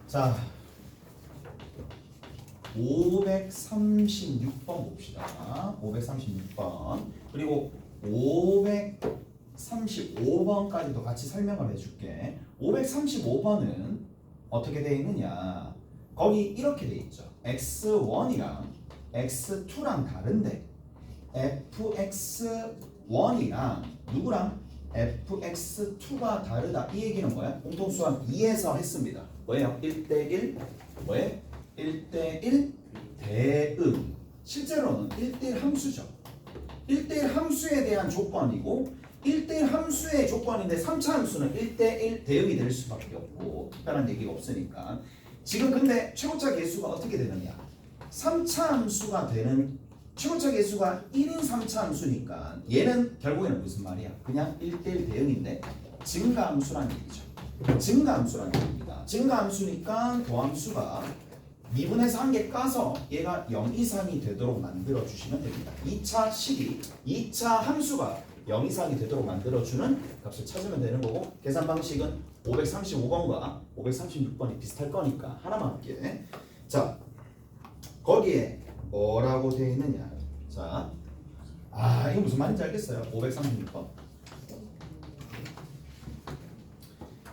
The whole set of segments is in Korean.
자, 536번 봅시다. 536번. 그리고 535번까지도 같이 설명을 해줄게. 535번은 어떻게 되어 있느냐? 거기 이렇게 되어 있죠. x1이랑 x2랑 다른데 fx1이랑 누구랑 fx2가 다르다. 이 얘기는 뭐야? 공통수학 2에서 했습니다. 뭐예요? 1대1 뭐예요? 1대1 대응. 실제로는 1대1 함수죠. 1대1 함수에 대한 조건이고 1대1 함수의 조건인데 3차 함수는 1대1 대응이 될 수밖에 없고 특별한 얘기가 없으니까. 지금 근데 최고차 계수가 어떻게 되느냐? 3차 함수가 되는 최고차 계수가 1인 3차 함수니까 얘는 결국에는 무슨 말이야? 그냥 1대1 대응인데 증가함수라는 얘기죠. 증가함수라는 얘기입니다. 증가함수니까 도함수가 미분해서 한 개 까서 얘가 0 이상이 되도록 만들어 주시면 됩니다. 2차 식이 2차 함수가 0 이상이 되도록 만들어주는 값을 찾으면 되는 거고 계산 방식은 535번과 536번이 비슷할 거니까 하나만 할게. 자, 거기에 뭐라고 되어 있느냐? 자, 이게 무슨 말인지 알겠어요? 536번.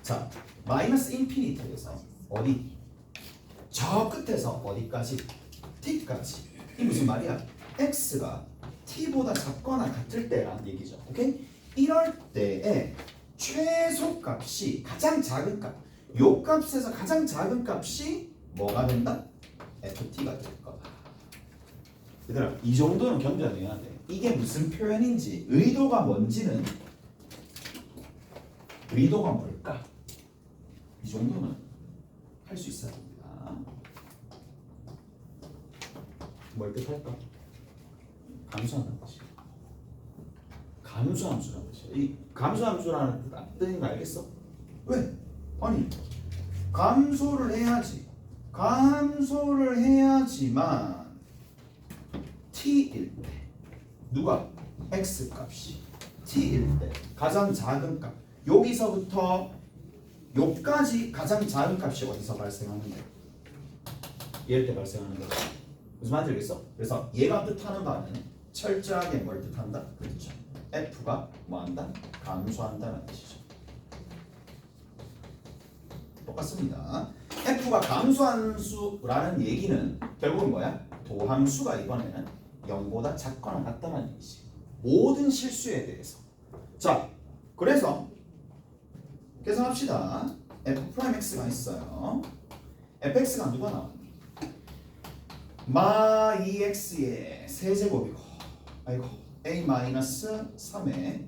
자, 마이너스 인피니트에서 어디? 저 끝에서 어디까지? t까지. 이 무슨 말이야? x가 t보다 작거나 같을 때라는 얘기죠. 오케이? 이럴 때에 최소값이 가장 작은 값. 요 값에서 가장 작은 값이 뭐가 된다? ft가 될 거다. 얘들아, 이 정도는 견뎌내야 돼. 이게 무슨 표현인지, 의도가 뭔지는 의도가 뭘까? 이 정도는 할 수 있어야 됩니다. 뭘 뜻할까? 감소한다는 뜻이야. 감소함수라는 뜻이야. 이 감소함수라는 뜻인 거 알겠어? 왜? 아니 감소를 해야지. 감소를 해야지만 t일 때 누가? x 값이 t일 때 가장 작은 값. 여기서부터 요까지 가장 작은 값이 어디서 발생하는데? 얘일 때 발생하는 거지. 무슨 말인지 알겠어? 그래서 얘가 뜻하는 바는 철저하게 뭘 뜻한다? 그렇죠. F가 뭐한다? 감소한다는 뜻이죠. 똑같습니다. F가 감소한 수라는 얘기는 결국은 뭐야? 도함수가 이번에는 0보다 작거나 같다는 얘기지. 모든 실수에 대해서. 자, 그래서 계산합시다. F'X가 있어요. fx가 누가 나왔니? 마 2x의 세제곱이고 a-3의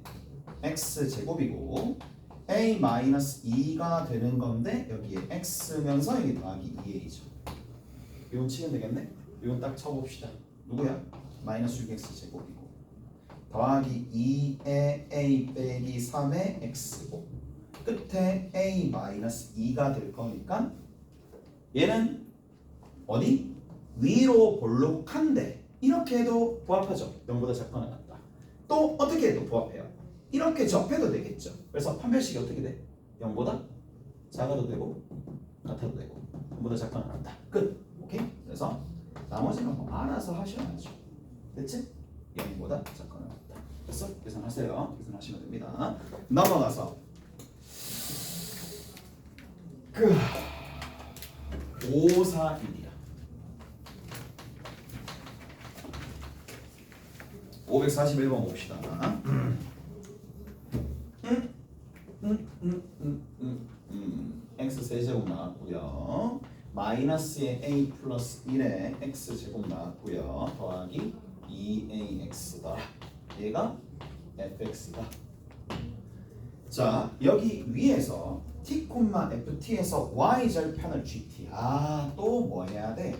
x제곱이고 a-2가 되는 건데 여기에 x면서 여기 더하기 2a죠. 이건 치면 되겠네? 이건 딱 쳐봅시다. 누구야? 마이너스 6x제곱이고 더하기 2의 a 빼기 3의 x고 끝에 a-2가 될 거니까 얘는 어디? 위로 볼록한데 이렇게 해도 부합하죠. 0보다 작거나 같다. 또 어떻게 해도 부합해요. 이렇게 접해도 되겠죠. 그래서 판별식이 어떻게 돼? 0보다 작아도 되고 같아도 되고 0보다 작거나 같다. 끝. 오케이? 그래서 나머지는 뭐 알아서 하셔야죠. 됐지? 0보다 작거나 같다. 됐어? 계산하세요. 계산하시면 됩니다. 넘어가서 541이야. 541번 봅시다. x 세제곱 나왔고요. 마이너스의 a 플러스 1의 x 제곱 나왔고요. 더하기 2ax다. 얘가 fx다. 자, 여기 위에서 t, ft에서 y 절편을 gt. 또 뭐 해야 돼?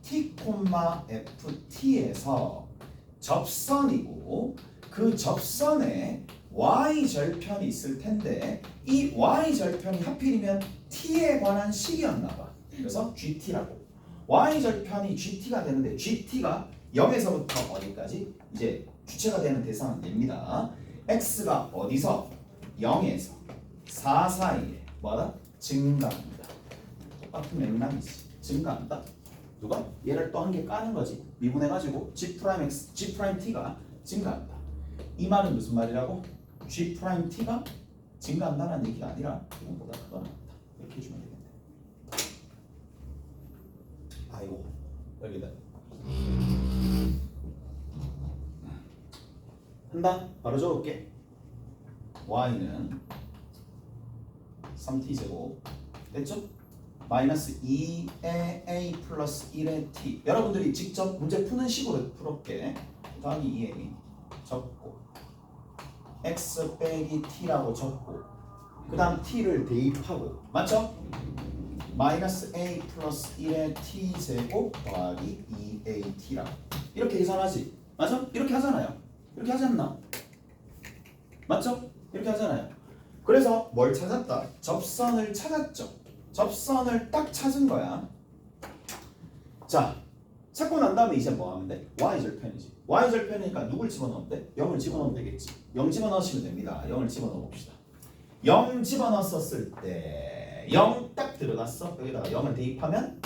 t, ft에서 접선이고 그 접선에 y 절편이 있을 텐데 이 y 절편이 하필이면 t에 관한 식이었나 봐. 그래서 gt라고. y 절편이 gt가 되는데 gt가 0에서부터 어디까지? 이제 주체가 되는 대상은 얘입니다. x가 어디서? 0에서 4 사이에 뭐다? 증가합니다. 똑같은 맥락이지. 증가한다. 누가? 얘를 또 한 개 까는 거지. 미분해가지고 G'X, G'T가 증가한다. 이 말은 무슨 말이라고? G'T가 증가한다는 얘기가 아니라 이건보다 크거나 같다. 이렇게 해주면 되겠네. 아이고 여기다 한다. 바로 적을게. y는 3t제곱 됐죠? 마이너스 2의 a 플러스 1의 t. 여러분들이 직접 문제 푸는 식으로 풀었게. 더하기 2a 적고 x 빼기 t라고 적고 그 다음 t를 대입하고 맞죠? 마이너스 a 플러스 1의 t제곱 더하기 2at라고 이렇게 계산하지. 맞아? 이렇게 하잖아요. 이렇게 하지 않나? 맞죠? 이렇게 하잖아요. 그래서 뭘 찾았다? 접선을 찾았죠. 접선을 딱 찾은 거야. 자, 찾고 난 다음에 이제 뭐 하면 돼? y절편이지. y절편이니까 누굴 집어넣으면 돼? 0을 집어넣으면 되겠지. 0 집어넣으시면 됩니다. 0을 집어넣어 봅시다. 0 집어넣었을 때 0 딱 들어갔어. 여기다가 0을 대입하면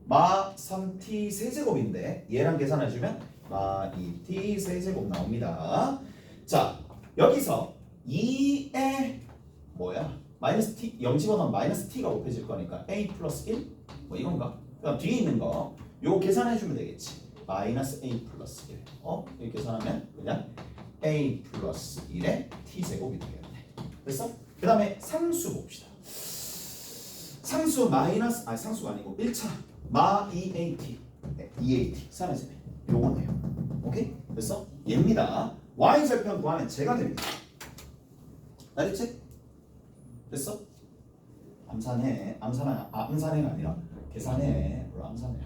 마 3t 세제곱인데 얘랑 계산해주면 마 2t 세제곱 나옵니다. 자, 여기서 2에 뭐야? 마이너스 t 0 집어넣으면 마이너스 t가 곱해질 거니까 a 플러스 1? 뭐 이건가? 그다음 뒤에 있는 거 요거 계산해주면 되겠지. 마이너스 a 플러스 1 이렇게 계산하면 그냥 a 플러스 1의 t제곱이 되겠네. 됐어? 그 다음에 상수 봅시다. 상수 마이너스 상수가 아니고 1차 마 2at 2at 사라지네. 요거네요. 오케이? 됐어? 얘입니다. y절편 구하면 제가 됩니다. 알겠지? 됐어? 암산해가 아니라 계산해. 물론 암산해야.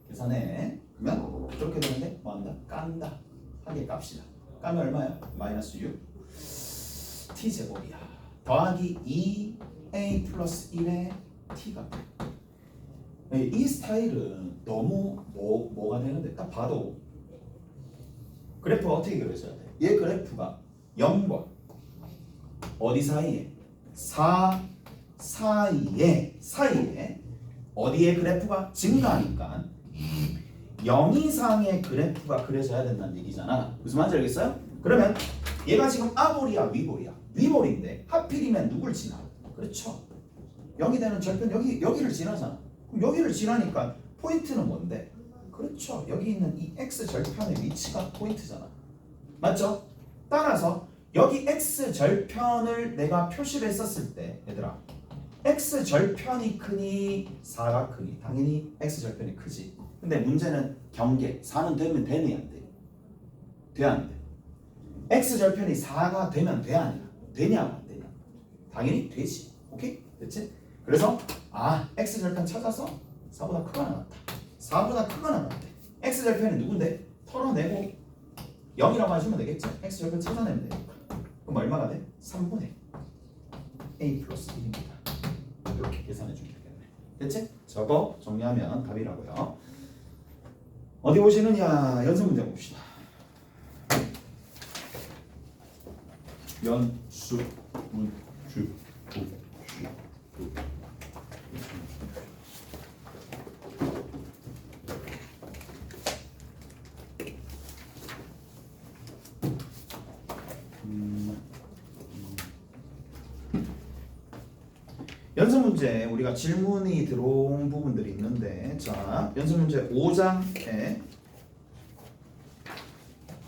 계산해. 그러면 이렇게 되는데 뭐한다? 깐다. 한 개 깝시다. 까면 얼마야? 마이너스 6 t제곱이야. 더하기 2a 플러스 1의 t가 돼. 이 스타일은 너무 뭐가 되는데 딱 봐도 그래프가 어떻게 그려져야 돼? 얘 그래프가 0번 어디 사이에? 4 사이에 어디에 그래프가 증가하니까 0 이상의 그래프가 그려져야 된다는 얘기잖아. 무슨 말인지 알겠어요? 그러면 얘가 지금 아볼이야 위볼이야? 위볼인데 하필이면 누굴 지나? 그렇죠. 0이 되는 절편 여기를 지나잖아. 그럼 여기를 지나니까 포인트는 뭔데? 그렇죠. 여기 있는 이 x절편의 위치가 포인트잖아. 맞죠? 따라서 여기 x절편을 내가 표시를 했었을 때 얘들아 x절편이 크니 4가 크니 당연히 x절편이 크지. 근데 문제는 경계 4는 되면 되니 안 돼? 돼 안 돼? x절편이 4가 되면 돼 아니야? 되냐 안 되냐? 당연히 되지. 오케이? 됐지? 그래서 x절편 찾아서 4보다 크거나 같다. 4보다 크거나 같대. x절편이 누군데? 털어내고 0이라고 해주면 되겠죠? x절편 찾아내면 되니까. 그럼 얼마가 돼? 3분의 a 플러스 1입니다. 이렇게 계산해 주면 되겠네. 됐지? 저거 정리하면 답이라고요. 어디 보시느냐? 연습 문제 봅시다. 연습 문제 봅시다. 연습 문제 우리가 질문이 들어온 부분들이 있는데 자 연습 문제 5장에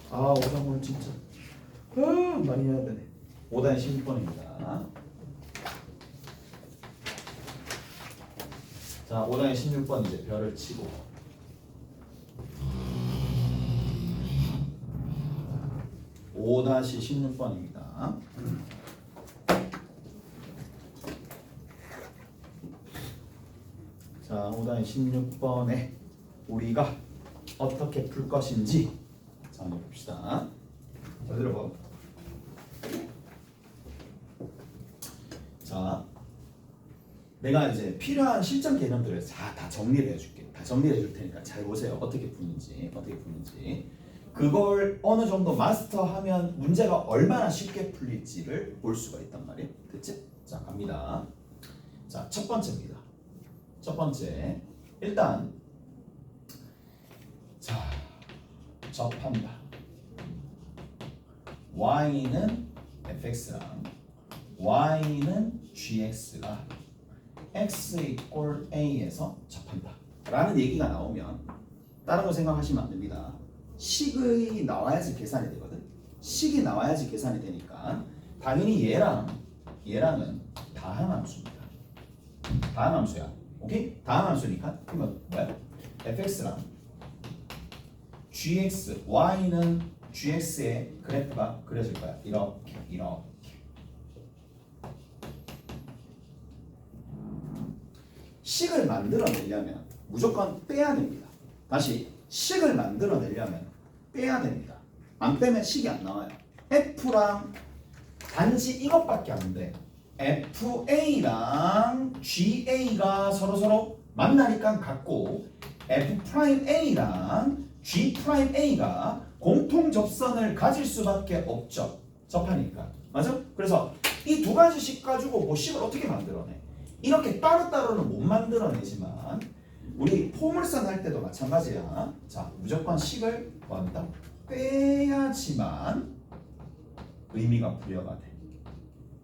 5장 오늘 진짜 많이 해야 되네. 5단 16번입니다. 자 5단에 16번 이제 별을 치고 5-16번입니다. 자, 5-16번에 우리가 어떻게 풀 것인지 자, 한번 봅시다. 자, 들어봐. 자, 내가 이제 필요한 실전 개념들을 다 정리를 해줄게. 다 정리해 줄 테니까 잘 보세요. 어떻게 푸는지. 그걸 어느 정도 마스터하면 문제가 얼마나 쉽게 풀릴지를 볼 수가 있단 말이에요. 됐지? 자, 갑니다. 자, 첫 번째입니다. 첫 번째 일단 자 접한다. y는 fx랑 y는 gx가 x equal a에서 접한다 라는 얘기가 나오면 다른 거 생각하시면 안 됩니다. 식이 나와야지 계산이 되거든. 식이 나와야지 계산이 되니까 당연히 얘랑은 다항함수입니다. 다항함수야. 오케이? 다항함수니까 그러면 뭐야? fx랑 gx, y는 gx의 그래프가 그려질 거야. 이렇게. 식을 만들어내려면 무조건 빼야 됩니다. 다시 식을 만들어내려면 빼야 됩니다. 안 빼면 식이 안 나와요. f랑 단지 이것밖에 안 돼. fa랑 ga가 서로 만나니까 같고 f'a랑 g'a가 공통 접선을 가질 수밖에 없죠. 접하니까. 맞아? 그래서 이 두 가지 식 가지고 뭐 식을 어떻게 만들어내? 이렇게 따로따로는 못 만들어내지만 우리 포물선 할 때도 마찬가지야. 자, 무조건 식을 뭐한다? 빼야지만 의미가 부여가 돼.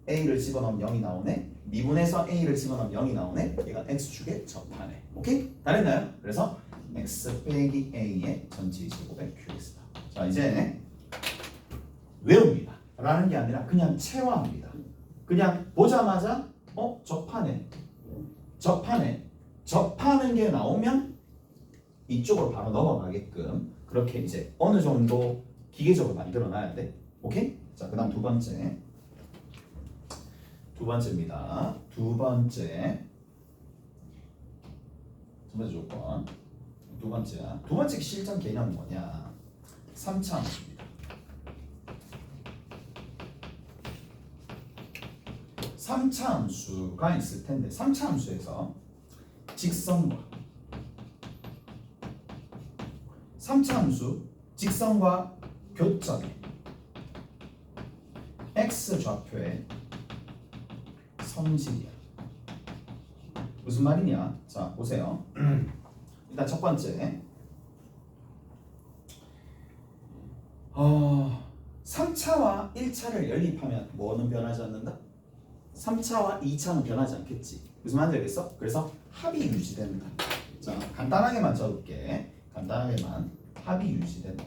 A를 집어넣으면 0이 나오네. 미분해서 A를 집어넣으면 0이 나오네. 얘가 X축에 접하네. 오케이? 다 됐나요? 그래서 X 빼기 A의 전체 제곱의 QX다. 자, 이제 외웁니다. 라는 게 아니라 그냥 체화합니다. 그냥 보자마자 접하는 게 나오면 이쪽으로 바로 넘어가게끔 그렇게 이제 어느 정도 기계적으로 만들어 놔야 돼. 오케이? 자, 그 다음 두 번째입니다. 두 번째 조건. 두 번째 실전 개념은 뭐냐? 3차 함수입니다. 3차 함수가 있을 텐데 3차 함수에서 직선과 3차 함수 직선과 교점에 x 좌표의 성질이야. 무슨 말이냐? 자, 보세요. 일단 첫 번째 3차와 1차를 연립하면 뭐는 변하지 않는다? 3차와 2차는 변하지 않겠지. 무슨 말인지 알겠어? 그래서 합이 유지된다. 자, 간단하게만 적을게. 간단하게만 합이 유지된다.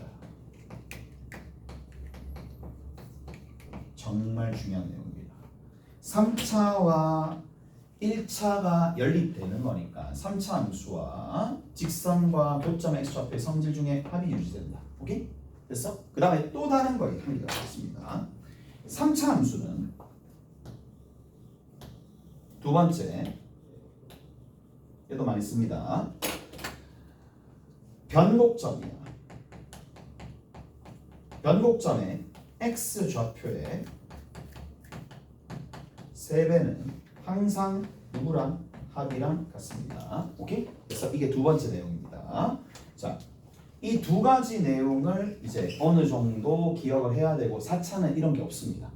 정말 중요한 내용입니다. 3차와 1차가 연립되는 거니까 3차 함수와 직선과 교점 x좌표의 성질 중에 합이 유지된다. 오케이? 됐어? 그 다음에 또 다른 거 한개가 있습니다. 3차 함수는 두 번째 얘도 많이 씁니다. 변곡점이야. 변곡점의 x좌표의 세배는 항상 누구랑? 합이랑 같습니다. 오케이? 그래서 이게 두 번째 내용입니다. 자, 이 두 가지 내용을 이제 어느 정도 기억을 해야 되고 4차는 이런 게 없습니다.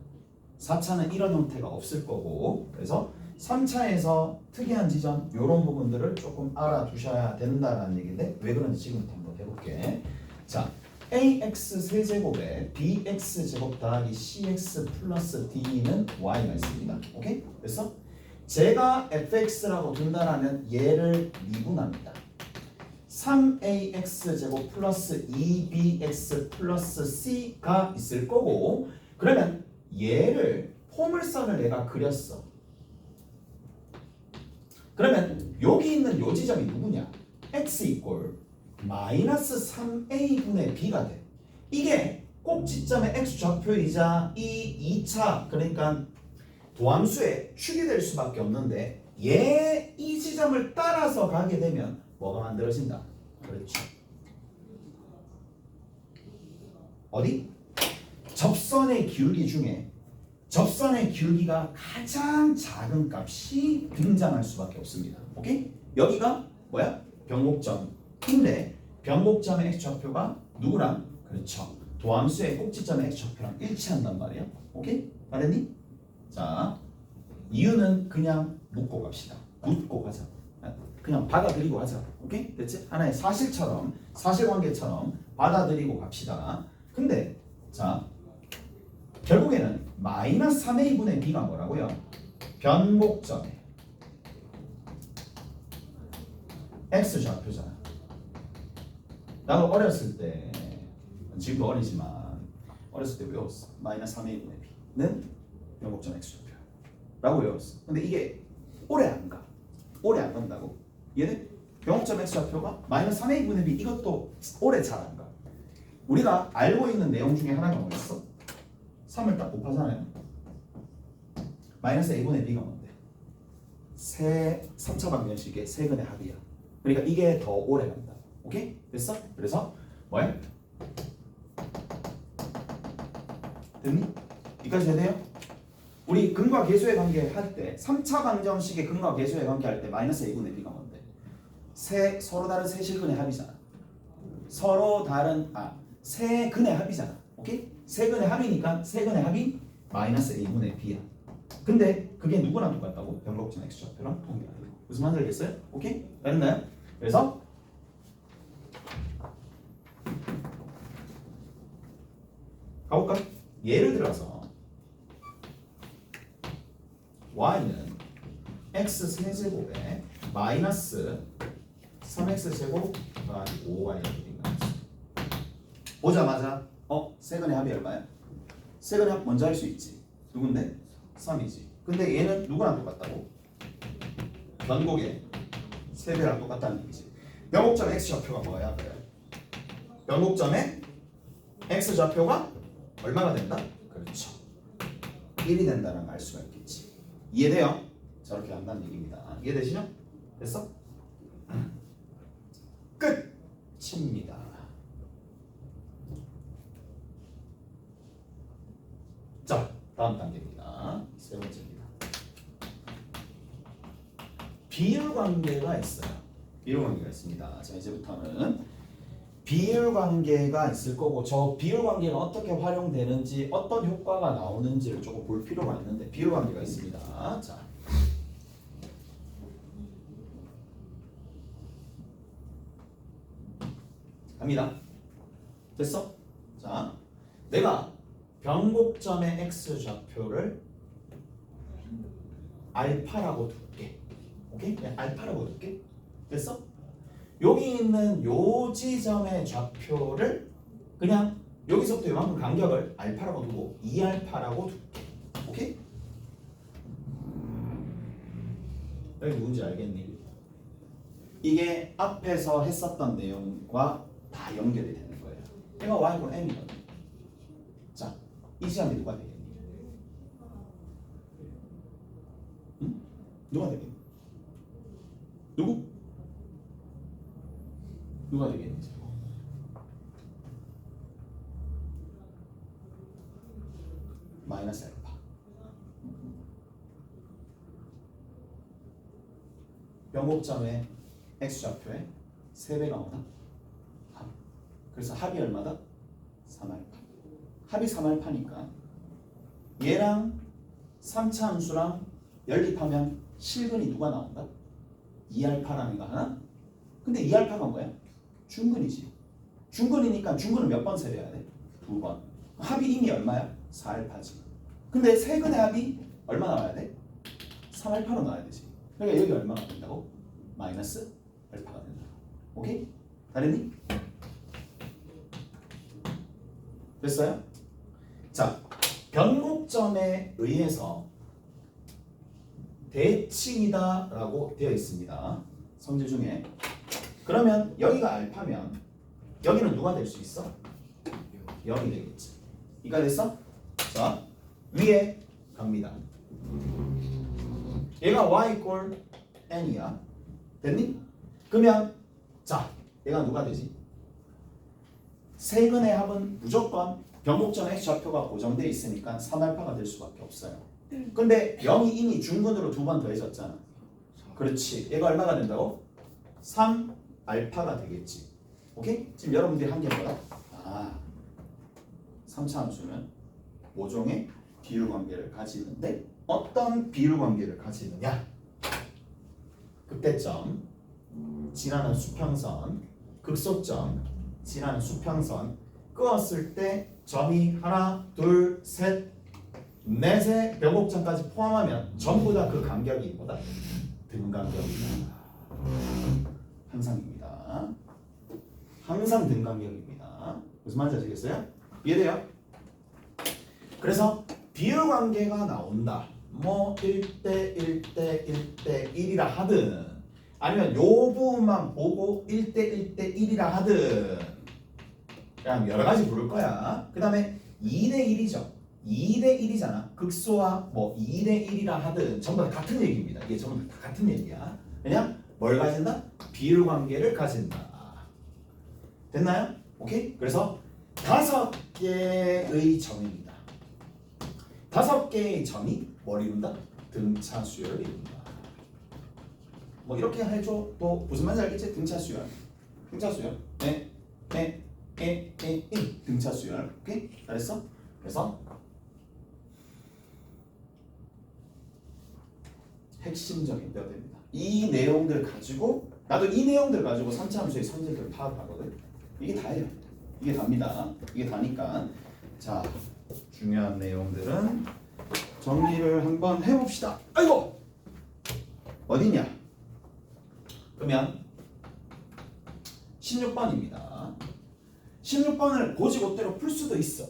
4차는 이런 형태가 없을 거고 그래서 3차에서 특이한 지점 이런 부분들을 조금 알아두셔야 된다는 얘기인데 왜 그런지 지금부터 한번 해볼게. 자, ax 세제곱에 bx 제곱 더하기 cx 플러스 d는 y가 있습니다. 오케이? 그래서 제가 fx라고 둔다라면 얘를 미분합니다. 3ax 제곱 플러스 2bx 플러스 c가 있을 거고 그러면 얘를 포물선을 내가 그렸어. 그러면 여기 있는 요 지점이 누구냐? x 이꼴 마이너스 3a분의 b가 돼. 이게 꼭 지점의 x 좌표이자 이 2차 그러니까 도함수의 축이 될 수밖에 없는데 얘 이 지점을 따라서 가게 되면 뭐가 만들어진다? 그렇죠. 어디? 접선의 기울기 중에 접선의 기울기가 가장 작은 값이 등장할 수밖에 없습니다. 오케이? 여기가 뭐야? 변곡점인데 변곡점의 x좌표가 누구랑? 그렇죠. 도함수의 꼭지점의 x좌표랑 일치한단 말이야. 오케이? 알았니? 자, 이유는 그냥 묻고 갑시다. 묻고 가자. 그냥 받아들이고 하자. 오케이? 됐지? 하나의 사실처럼 사실관계처럼 받아들이고 갑시다. 근데 자 결국에는 마이너스 3a 분의 b가 뭐라고요? 변곡점에 x 좌표잖아. 나도 어렸을 때 지금도 어리지만 어렸을 때 외웠어. 마이너스 3a 분의 b는 변곡점 x 좌표라고 외웠어. 근데 이게 오래 안 가. 오래 안 간다고. 얘는 변곡점 x 좌표가 마이너스 3a 분의 b 이것도 오래 잘 안 가. 우리가 알고 있는 내용 중에 하나가 뭐였어? 3을 딱 곱하잖아요. 마이너스 a분의 b가 뭔데? 3차 방정식의 세근의 합이야. 그러니까 이게 더 오래 간다. 오케이? 됐어? 그래서 뭐야? 됐니? 여기까지 돼요? 우리 근과 계수의 관계 할 때 3차 방정식의 근과 계수의 관계 할 때 마이너스 a분의 b가 뭔데? 서로 다른 세 실근의 합이잖아. 서로 다른 세 근의 합이잖아. 오케이? 세 근의 합이니까 세 근의 합이 마이너스 a분의 b야. 근데 그게 누구랑 똑같다고? 변곡점 x 좌표랑 동일하다. 무슨 말인지 알겠어요? 오케이? 알았나요? 그래서 가볼까? 예를 들어서 y는 x 세제곱에 마이너스 3x 제곱 더하기 5y 보자마자 세근의 합이 얼마야? 세근의 합 먼저 할 수 있지. 누군데? 3이지. 근데 얘는 누구랑 똑같다고? 변곡의 3배랑 똑같다는 얘기지. 변곡점 x 좌표가 뭐야? 그래. 변곡점의 x 좌표가 얼마가 된다? 그렇죠. 1이 된다는 걸 알 수가 있겠지. 이해돼요? 저렇게 한다는 얘기입니다. 이해되시죠? 됐어? 끝입니다. 자, 다음 단계입니다. 세 번째입니다. 비율 관계가 있어요. 비율 관계가 있습니다. 자, 이제부터는 비율 관계가 있을 거고 저 비율 관계가 어떻게 활용되는지 어떤 효과가 나오는지를 조금 볼 필요가 있는데 비율 관계가 있습니다. 자, 갑니다. 됐어? 자, 내가 변곡점의 x 좌표를 알파라고 둘게. 오케이? 그냥 알파라고 둘게. 됐어? 여기 있는 요 지점의 좌표를 그냥 여기서부터 요만큼 간격을 알파라고 두고 2알파라고 둘게. 오케이? 여기 누군지 알겠니? 이게 앞에서 했었던 내용과 다 연결이 되는 거예요. 얘가 y고 m이거든. 자, 이 지점이 누가 되겠니? 응? 누가 되겠니? 누구? 누가 되겠는지. 마이너스 알파. 변곡점의 x 좌표에 3배가 오나? 합. 그래서 합이 얼마다? 3알파. 합이 3알파니까 얘랑 3차 함수랑 연립하면 실근이 누가 나온다? 2알파라는 거 하나? 근데 2알파가 뭐야? 중근이지. 중근이니까 중근은 몇 번 세배해야 돼? 2번. 합이 이미 얼마야? 4알파지. 근데 세근의 합이 얼마 나와야 돼? 3알파로 나와야 되지. 그러니까 여기 얼마가 된다고? 마이너스 알파가 된다. 오케이? 다 됐니? 됐어요? 자, 변곡점에 의해서 대칭이다 라고 되어 있습니다. 성질 중에. 그러면 여기가 알파면 여기는 누가 될 수 있어? 0이 되겠지. 이가 됐어? 자, 위에 갑니다. 얘가 y 꼴 n이야. 됐니? 그러면 자, 얘가 누가 되지? 세근의 합은 무조건 변곡점 x 좌표가 고정되어 있으니까 3알파가 될 수밖에 없어요. 근데 0이 이미 중근으로 2번 더해졌잖아. 그렇지. 얘가 얼마가 된다고? 3알파가 되겠지. 오케이? 지금 여러분들이 한 게 뭐야? 3차 함수는 모종의 비율 관계를 가지는데 어떤 비율 관계를 가지느냐? 극대점 지나는 수평선, 극소점 지나는 수평선 끄었을 때 점이 하나, 둘, 셋, 넷의 변곡점까지 포함하면 전부 다 그 간격이 뭐다? 등간격이다. 항상입니다. 항상 등간격입니다. 무슨 말인지 아시겠어요? 이해돼요? 그래서 비율 관계가 나온다. 뭐 1대 1대 1대 1이라 하든 아니면 요 부분만 보고 1대 1대 1이라 하든 그냥 여러 가지 부를 거야. 그 다음에 2대 1이죠. 2대 1이잖아. 극소와 뭐 2대 1이라 하든 전부 다 같은 얘기입니다. 이게 전부 다 같은 얘기야. 그냥 뭘 가진다? 비율 관계를 가진다. 됐나요? 오케이? 그래서 5개의 점입니다. 5개의 점이 뭘 이룬다? 등차 수열을 이룬다. 뭐 이렇게 해줘. 또 무슨 말인지 알겠지? 등차 수열. 등차 수열. 등차 수열. 오케이? 잘했어? 그래서 핵심적인 뼈대입니다. 이 내용들 가지고 나도 이 내용들 가지고 3차 함수의 성질들을 파악하거든. 이게 다예요. 이게 답니다. 이게 다니까 자 중요한 내용들은 정리를 한번 해봅시다. 아이고 어디냐? 그러면 16번입니다. 16번을 고지고대로 풀 수도 있어.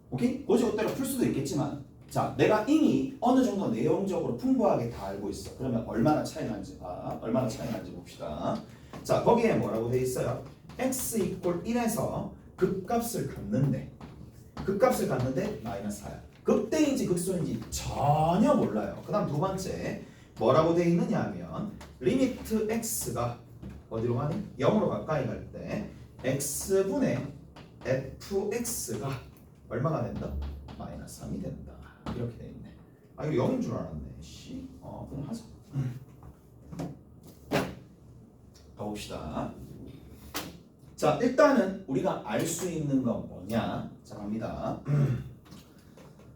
오케이? 고지고대로 풀 수도 있겠지만 자 내가 이미 어느 정도 내용적으로 풍부하게 다 알고 있어. 그러면 얼마나 차이 나는지 얼마나 차이 나는지 봅시다. 자 거기에 뭐라고 돼 있어요? x 이퀄 1에서 극값을 갖는데 마이너스 4야. 극대인지 극소인지 전혀 몰라요. 그 다음 두 번째 뭐라고 돼 있느냐 하면 리미트 x가 어디로 가니? 0으로 가까이 갈 때 x분의 fx가 얼마가 된다? 마이너스 3이 된다. 이렇게 돼 있네. 아 이거 0인 줄 알았네. 그냥 하자. 가봅시다. 자 일단은 우리가 알 수 있는 건 뭐냐? 자 갑니다.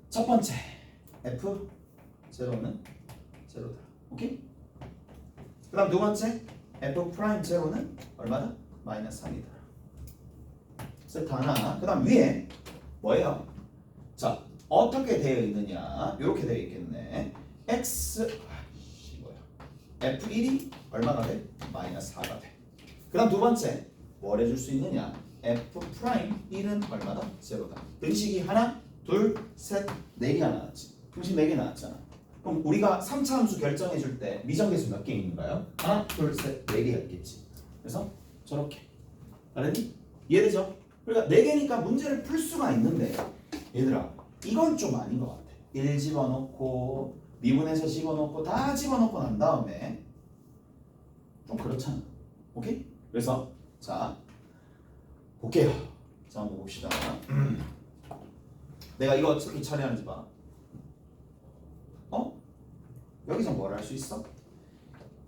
첫 번째 f 제로는 제로다. 오케이? 그 다음 두 번째 f 프라임 제로는 얼마다? 마이너스 3이다. 세트 하나. 그 다음 위에 뭐예요? 자 어떻게 되어 있느냐? 이렇게 되어 있겠네. f1이 얼마가 돼? 마이너스 4가 돼. 그 다음 두 번째 뭘 해줄 수 있느냐? f 프라임 1은 얼마다? 제로다. 등식이 하나, 둘, 셋, 4개가 나왔지. 등식 4개 나왔잖아. 그럼 우리가 3차 함수 결정해 줄 때 미정계수 몇 개 있는가요? 하나, 둘, 셋, 4개가 있겠지. 그래서 저렇게. 알았니? 이해되죠? 그러니까 4개니까 문제를 풀 수가 있는데 얘들아 이건 좀 아닌 것 같아. 1 집어넣고 미분해서 집어넣고 다 집어넣고 난 다음에 좀 그렇잖아. 오케이? 그래서 자 볼게요. 자 한번 봅시다. 내가 이거 어떻게 처리하는지 봐. 여기서 뭘 할 수 있어?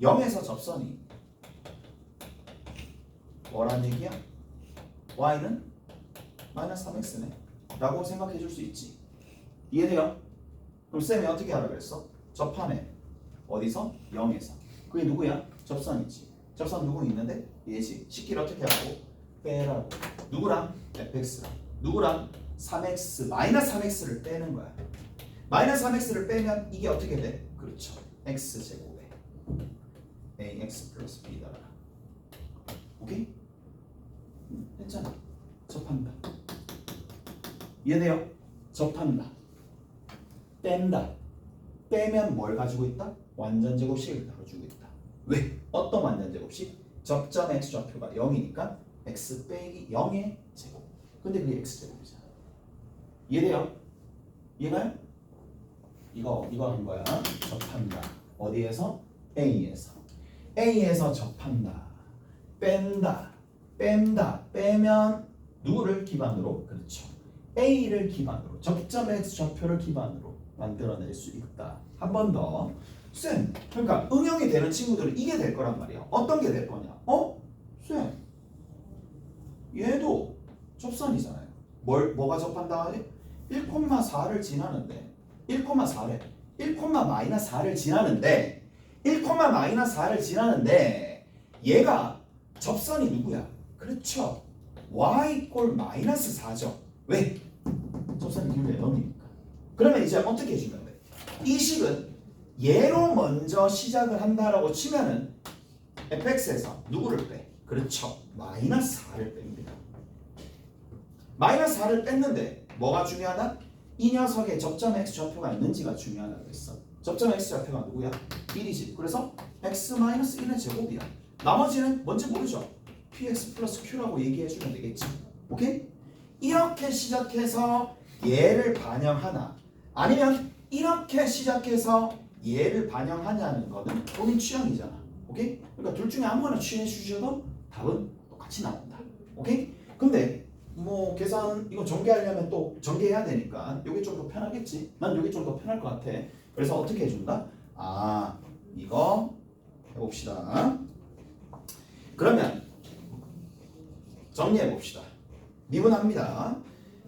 0에서 접선이 뭐란 얘기야? y는 마이너스 3x네 라고 생각해 줄 수 있지. 이해돼요? 그럼 쌤이 어떻게 하라 그랬어? 접하네. 어디서? 0에서. 그게 누구야? 접선이지. 접선 누구 있는데? 얘지. 식기를 어떻게 하고? 빼라고. 누구랑? fx랑. 누구랑? 3x 마이너스 3x를 빼는 거야. 마이너스 3x를 빼면 이게 어떻게 돼? 그렇죠. x제곱에 ax 플러스 b다. 오케이? 했잖아. 접한다. 이해돼요? 접한다. 뺀다. 빼면 뭘 가지고 있다? 완전제곱식을 가지고 있다. 왜? 어떤 완전제곱식? 접점 x좌표가 0이니까 x 빼기 0의 제곱. 근데 그게 x제곱이잖아. 이해돼요? 이해가요? 이거 한 거야. 접한다. 어디에서? A에서. A에서 접한다. 뺀다. 뺀다. 빼면 누구를 기반으로? 그렇죠. A를 기반으로. 접점 x좌표를 기반으로 만들어낼 수 있다. 한 번 더. 쌤, 그러니까 응용이 되는 친구들은 이게 될 거란 말이야. 어떤 게 될 거냐? 쌤, 얘도 접선이잖아요. 뭐가 접한다? 1,4를 지나는데 1,4래. 1,-4를 지나는데 1,-4를 지나는데 얘가 접선이 누구야? 그렇죠. y 이꼴 마이너스 4죠. 왜? 접선이 둘의 넘이니까. 그러면 이제 어떻게 해주면 돼? 이 식은 얘로 먼저 시작을 한다라고 치면은 fx에서 누구를 빼? 그렇죠. 마이너스 4를 뺍니다. 마이너스 4를 뺐는데 뭐가 중요하다? 이 녀석의 접점 x 좌표가 있는지가 중요하다고 그랬어. 접점 x 좌표가 누구야? 1이지. 그래서 x-1의 제곱이야. 나머지는 뭔지 모르죠. px 플러스 q라고 얘기해주면 되겠지. 오케이? 이렇게 시작해서 얘를 반영하나 아니면 이렇게 시작해서 얘를 반영하냐는 거는 본인 취향이잖아. 오케이? 그러니까 둘 중에 아무거나 취해 주셔도 답은 똑같이 나온다. 오케이? 근데 뭐 계산 이거 전개하려면 또 전개해야 되니까 이게 좀 더 편하겠지. 난 이게 좀 더 편할 것 같아. 그래서 어떻게 해준다? 아 이거 해봅시다. 그러면 정리해 봅시다. 미분합니다.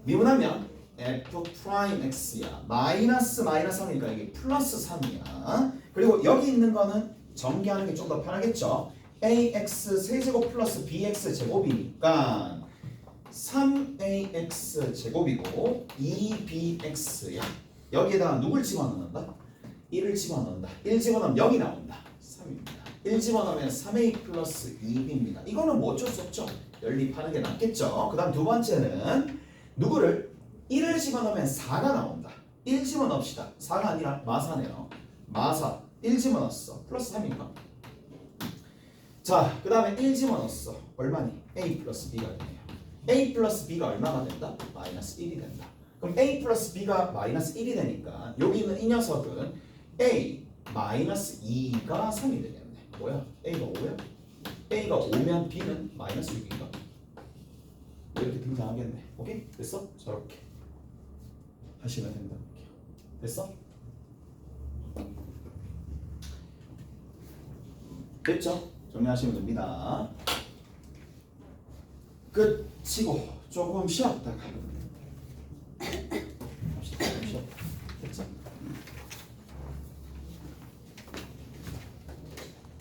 미분하면 f 프라임 x야. 마이너스 3이니까 이게 플러스 3이야. 그리고 여기 있는 거는 전개하는 게 좀 더 편하겠죠. ax 세제곱 플러스 bx 제곱이니까 3ax 제곱이고 2bx야. 여기에다가 누굴 집어넣는다? 1을 집어넣는다. 1 집어넣으면 0이 나온다. 3입니다. 1 집어넣으면 3a 플러스 2b입니다. 이거는 뭐 어쩔 수 없죠. 연립하는 게 낫겠죠. 그 다음 두 번째는 누구를 1을 집어넣으면 4가 나온다. 1 집어넣읍시다. 4가 아니라 마사네요. 마사 1 집어넣었어. 플러스 3인가? 자, 그 다음에 1 집어넣었어. 얼마니? a 플러스 b가 되네요. a 플러스 b가 얼마가 된다? 마이너스 1이 된다. 그럼 a 플러스 b가 마이너스 1이 되니까 여기 있는 이 녀석은 a 마이너스 2가 3이 되겠네. 뭐야? a가 5야? a가 5면 b는 마이너스 6인가? 이렇게 등장하겠네. 오케이? 됐어? 저렇게 하시면 된다. 됐어? 됐죠? 정리하시면 됩니다. 끝이고 조금 쉬었다가